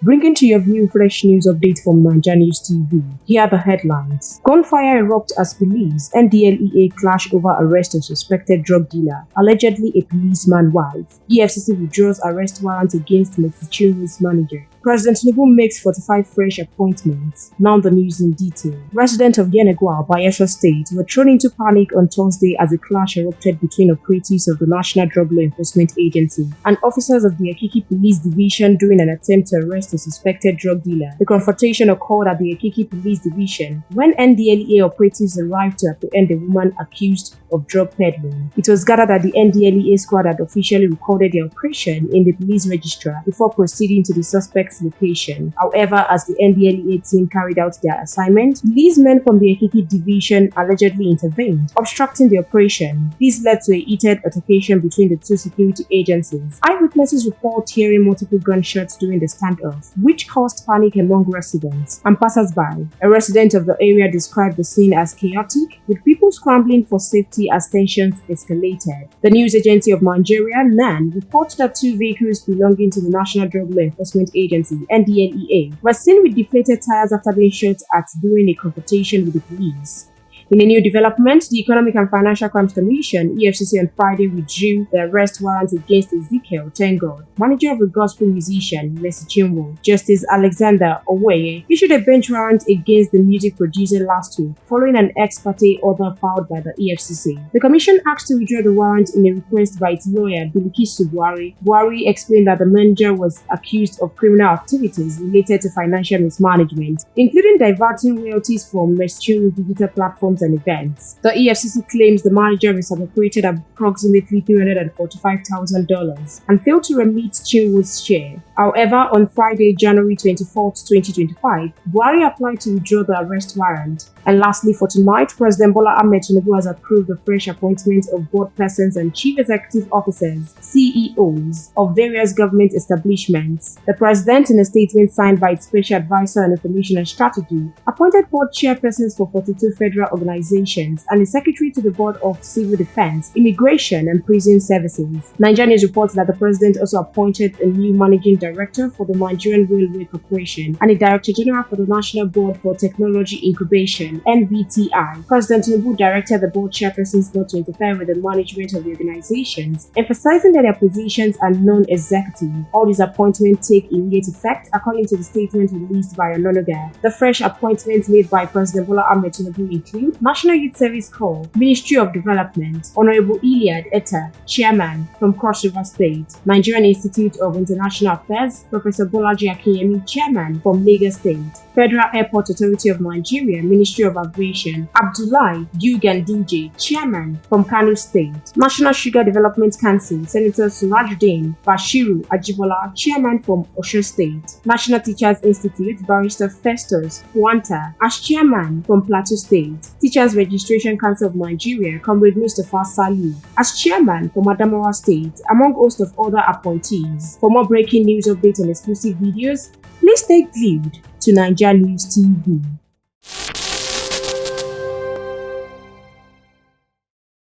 Bringing to your view fresh news updates from NaijaNews TV. Here are the headlines. Gunfire erupts as police NDLEA clash over arrest of suspected drug dealer, allegedly a policeman's wife. EFCC withdraws arrest warrant against NaijaNews manager. President Tinubu makes 45 fresh appointments. Now the news in detail. Residents of Yenagoa, Bayelsa State, were thrown into panic on Thursday as a clash erupted between operatives of the National Drug Law Enforcement Agency and officers of the Ekiti Police Division during an attempt to arrest a suspected drug dealer. The confrontation occurred at the Ekiti Police Division when NDLEA operatives arrived to apprehend a woman accused of drug peddling. It was gathered that the NDLEA squad had officially recorded the operation in the police register before proceeding to the suspect's location. However, as the NDLEA team carried out their assignment, police men from the Ekiti division allegedly intervened, obstructing the operation. This led to a heated altercation between the two security agencies. Eyewitnesses report hearing multiple gunshots during the standoff, which caused panic among residents and passers-by. A resident of the area described the scene as chaotic, with people scrambling for safety as tensions escalated. The news agency of Nigeria, NAN, reported that two vehicles belonging to the National Drug Law Enforcement Agency NDLEA were seen with deflated tires after being shot at during a confrontation with the police. In a new development, the Economic and Financial Crimes Commission (EFCC) on Friday withdrew the arrest warrant against Ezekiel Tengod, manager of a gospel musician, Mercy Chinwo. Justice Alexander Oweye issued a bench warrant against the music producer last week, following an ex parte order filed by the EFCC. The commission asked to withdraw the warrant in a request by its lawyer, Bilikisu Buhari. Buhari explained that the manager was accused of criminal activities related to financial mismanagement, including diverting royalties from Mercy Chinwo's digital platforms and events. The EFCC claims the manager misappropriated approximately $345,000 and failed to remit Chinwo's share. However, on Friday, January 24, 2025, Buhari applied to withdraw the arrest warrant. And lastly, for tonight, President Bola Ahmed Tinubu has approved the fresh appointments of board persons and chief executive officers, CEOs, of various government establishments. The president, in a statement signed by its special advisor on information and strategy, appointed board chairpersons for 42 federal organizations and a secretary to the Board of Civil Defense, Immigration and Prison Services. NaijaNews reports that the president also appointed a new managing director for the Nigerian Railway Corporation and a director general for the National Board for Technology Incubation, NBTI. President Tinubu directed the board chairpersons not to interfere with the management of the organizations, emphasizing that their positions are non-executive. All these appointments take immediate effect, according to the statement released by Ononoga. The fresh appointments made by President Bola Ahmed Tinubu include National Youth Service Corps, Ministry of Development, Honorable Iliad Etta, Chairman from Cross River State, Nigerian Institute of International Affairs, Professor Bolaji Akinyemi, Chairman from Lagos State, Federal Airport Authority of Nigeria, Ministry of Aviation, Abdullahi Dugandije, Chairman from Kano State, National Sugar Development Council, Senator Surajuddin Bashiru Ajibola, Chairman from Osho State, National Teachers Institute, Barrister Festus Puanta, as Chairman from Plateau State, Teachers Registration Council of Nigeria, Comrade Mustafa Salu, as Chairman from Adamawa State, among a host of other appointees. For more breaking news updates and exclusive videos, please stay glued to NaijaNews TV.